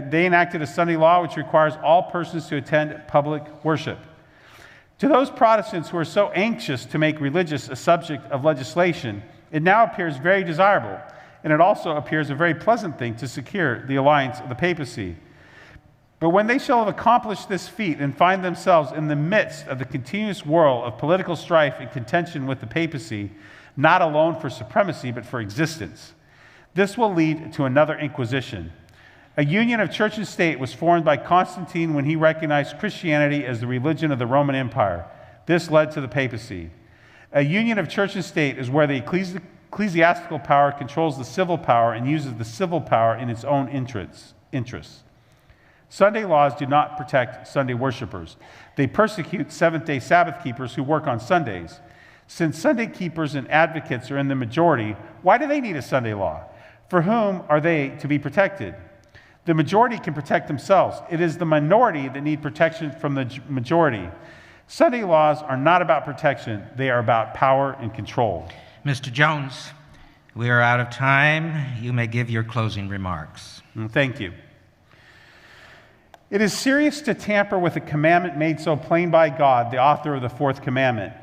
they enacted a Sunday law which requires all persons to attend public worship. To those Protestants who are so anxious to make religious a subject of legislation, it now appears very desirable, and it also appears a very pleasant thing to secure the alliance of the papacy. But when they shall have accomplished this feat and find themselves in the midst of the continuous whirl of political strife and contention with the papacy, not alone for supremacy but for existence, this will lead to another inquisition. A union of church and state was formed by Constantine when he recognized Christianity as the religion of the Roman Empire. This led to the papacy. A union of church and state is where the ecclesiastical power controls the civil power and uses the civil power in its own interests. Sunday laws do not protect Sunday worshipers. They persecute Seventh-day Sabbath keepers who work on Sundays. Since Sunday keepers and advocates are in the majority, why do they need a Sunday law? For whom are they to be protected? The majority can protect themselves. It is the minority that need protection from the majority. Sunday laws are not about protection. They are about power and control. Mr. Jones, we are out of time. You may give your closing remarks. Thank you. It is serious to tamper with a commandment made so plain by God, the author of the 4th commandment.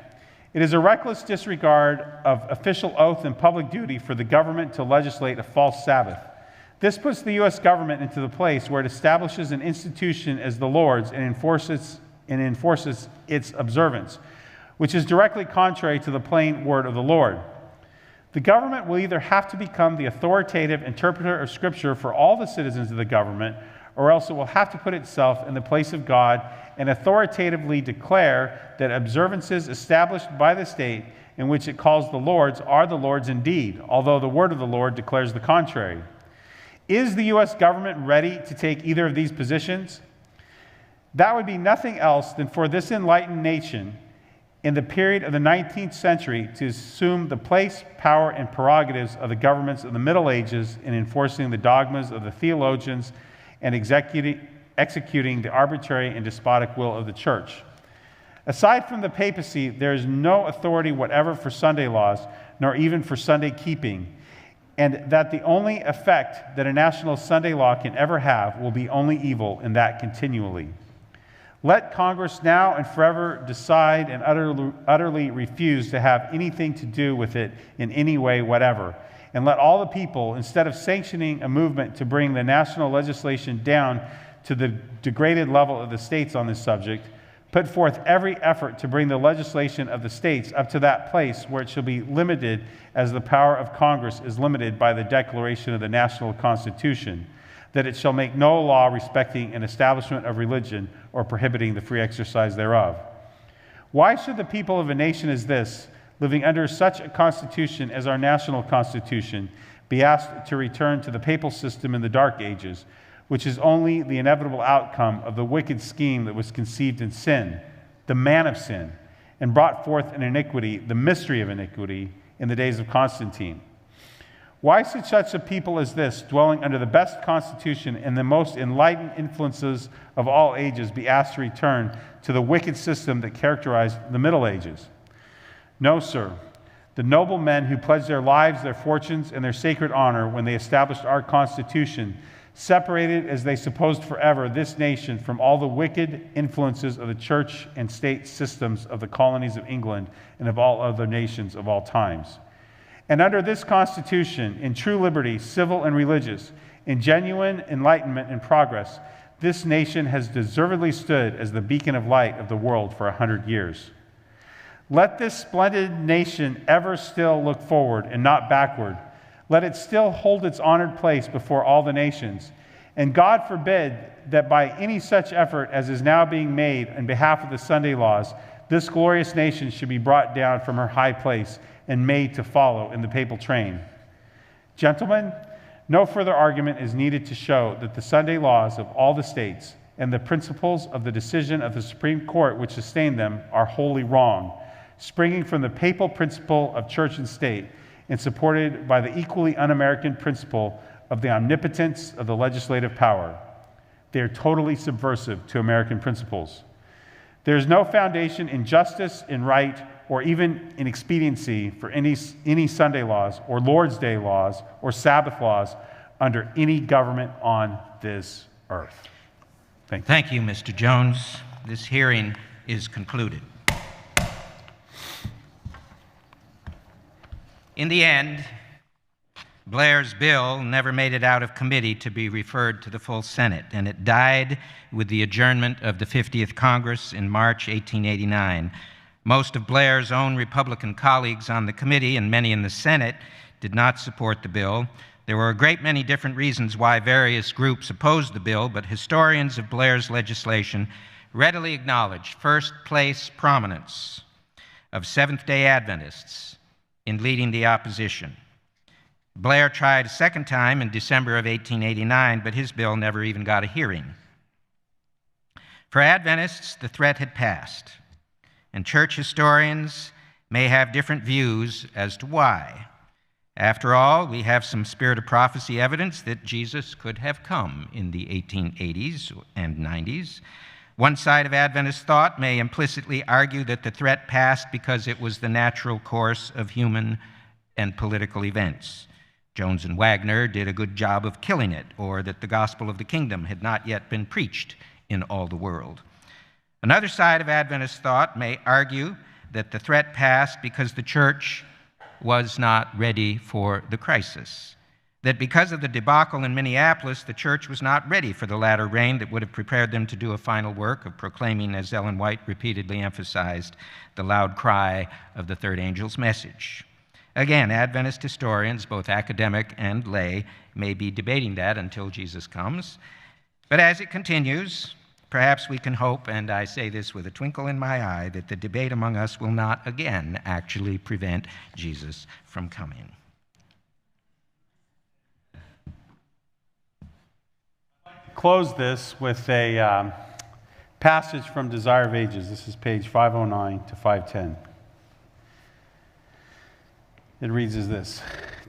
It is a reckless disregard of official oath and public duty for the government to legislate a false Sabbath. This puts the U.S. government into the place where it establishes an institution as the Lord's and enforces its observance, which is directly contrary to the plain word of the Lord. The government will either have to become the authoritative interpreter of Scripture for all the citizens of the government, or else it will have to put itself in the place of God and authoritatively declare that observances established by the state in which it calls the Lord's are the Lord's indeed, although the word of the Lord declares the contrary. Is the U.S. government ready to take either of these positions? That would be nothing else than for this enlightened nation in the period of the 19th century to assume the place, power, and prerogatives of the governments of the Middle Ages in enforcing the dogmas of the theologians and executing the arbitrary and despotic will of the church. Aside from the papacy, there is no authority whatever for Sunday laws, nor even for Sunday keeping, and that the only effect that a national Sunday law can ever have will be only evil, and that continually. Let Congress now and forever decide and utterly refuse to have anything to do with it in any way whatever. And let all the people, instead of sanctioning a movement to bring the national legislation down to the degraded level of the states on this subject, put forth every effort to bring the legislation of the states up to that place where it shall be limited as the power of Congress is limited by the Declaration of the National Constitution, that it shall make no law respecting an establishment of religion or prohibiting the free exercise thereof. Why should the people of a nation as this, living under such a constitution as our national constitution, be asked to return to the papal system in the Dark Ages, which is only the inevitable outcome of the wicked scheme that was conceived in sin, the man of sin, and brought forth in iniquity, the mystery of iniquity, in the days of Constantine? Why should such a people as this, dwelling under the best constitution and the most enlightened influences of all ages, be asked to return to the wicked system that characterized the Middle Ages? No, sir. The noble men who pledged their lives, their fortunes, and their sacred honor when they established our Constitution separated, as they supposed forever, this nation from all the wicked influences of the church and state systems of the colonies of England and of all other nations of all times. And under this Constitution, in true liberty, civil and religious, in genuine enlightenment and progress, this nation has deservedly stood as the beacon of light of the world for 100 years. Let this splendid nation ever still look forward and not backward. Let it still hold its honored place before all the nations. And God forbid that by any such effort as is now being made on behalf of the Sunday laws, this glorious nation should be brought down from her high place and made to follow in the papal train. Gentlemen, no further argument is needed to show that the Sunday laws of all the states and the principles of the decision of the Supreme Court which sustain them are wholly wrong, springing from the papal principle of church and state and supported by the equally un-American principle of the omnipotence of the legislative power. They are totally subversive to American principles. There is no foundation in justice, in right, or even in expediency for any Sunday laws or Lord's Day laws or Sabbath laws under any government on this earth. Thank you. Thank you, Mr. Jones. This hearing is concluded. In the end, Blair's bill never made it out of committee to be referred to the full Senate, and it died with the adjournment of the 50th Congress in March 1889. Most of Blair's own Republican colleagues on the committee and many in the Senate did not support the bill. There were a great many different reasons why various groups opposed the bill, but historians of Blair's legislation readily acknowledge first-place prominence of Seventh-day Adventists in leading the opposition. Blair tried a second time in December of 1889, but his bill never even got a hearing. For Adventists, the threat had passed, and church historians may have different views as to why. After all, we have some spirit of prophecy evidence that Jesus could have come in the 1880s and 90s. One side of Adventist thought may implicitly argue that the threat passed because it was the natural course of human and political events. Jones and Wagner did a good job of killing it, or that the gospel of the kingdom had not yet been preached in all the world. Another side of Adventist thought may argue that the threat passed because the church was not ready for the crisis, that because of the debacle in Minneapolis, the church was not ready for the latter rain that would have prepared them to do a final work of proclaiming, as Ellen White repeatedly emphasized, the loud cry of the third angel's message. Again, Adventist historians, both academic and lay, may be debating that until Jesus comes. But as it continues, Perhaps we can hope, and I say this with a twinkle in my eye, that the debate among us will not again actually prevent Jesus from coming. Close this with a passage from Desire of Ages. This is page 509 to 510. It reads as this: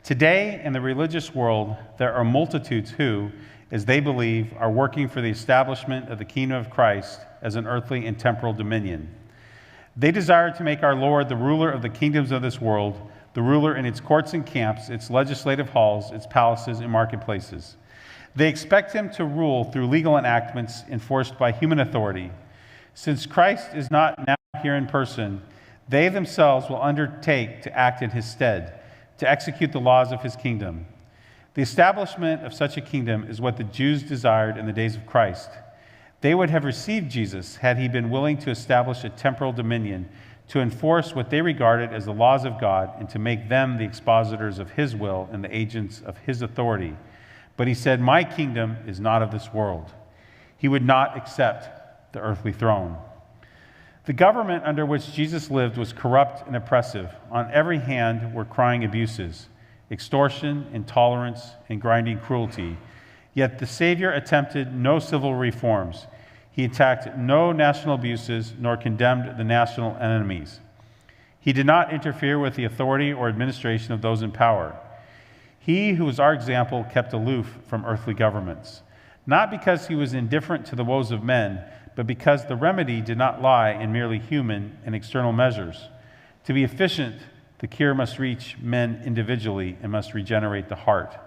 Today in the religious world, there are multitudes who, as they believe, are working for the establishment of the kingdom of Christ as an earthly and temporal dominion. They desire to make our Lord the ruler of the kingdoms of this world, the ruler in its courts and camps, its legislative halls, its palaces and marketplaces. They expect him to rule through legal enactments enforced by human authority. Since Christ is not now here in person, they themselves will undertake to act in his stead, to execute the laws of his kingdom. The establishment of such a kingdom is what the Jews desired in the days of Christ. They would have received Jesus had he been willing to establish a temporal dominion, to enforce what they regarded as the laws of God, and to make them the expositors of his will and the agents of his authority. But he said, "My kingdom is not of this world." He would not accept the earthly throne. The government under which Jesus lived was corrupt and oppressive. On every hand were crying abuses, extortion, intolerance, and grinding cruelty. Yet the Savior attempted no civil reforms. He attacked no national abuses, nor condemned the national enemies. He did not interfere with the authority or administration of those in power. He who was our example kept aloof from earthly governments, not because he was indifferent to the woes of men, but because the remedy did not lie in merely human and external measures. To be efficient, the cure must reach men individually and must regenerate the heart.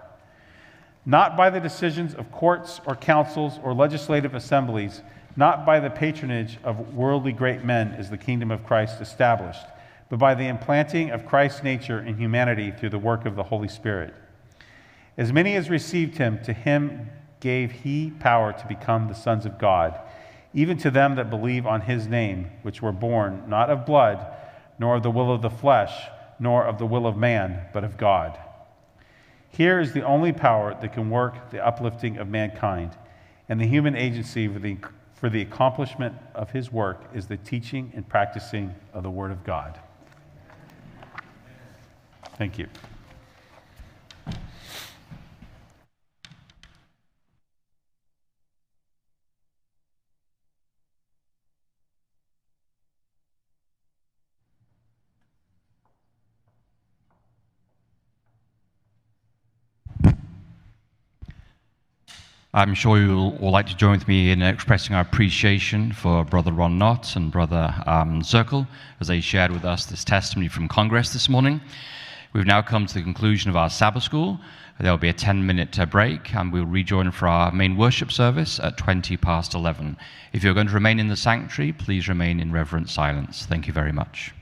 Not by the decisions of courts or councils or legislative assemblies, not by the patronage of worldly great men is the kingdom of Christ established, but by the implanting of Christ's nature in humanity through the work of the Holy Spirit. As many as received him, to him gave he power to become the sons of God, even to them that believe on his name, which were born not of blood, nor of the will of the flesh, nor of the will of man, but of God. Here is the only power that can work the uplifting of mankind, and the human agency for the accomplishment of his work is the teaching and practicing of the Word of God. Thank you. I'm sure you'll all like to join with me in expressing our appreciation for Brother Ron Knott and Brother Zirkle as they shared with us this testimony from Congress this morning. We've now come to the conclusion of our Sabbath school. There will be a 10-minute break, and we'll rejoin for our main worship service at 11:20. If you're going to remain in the sanctuary, please remain in reverent silence. Thank you very much.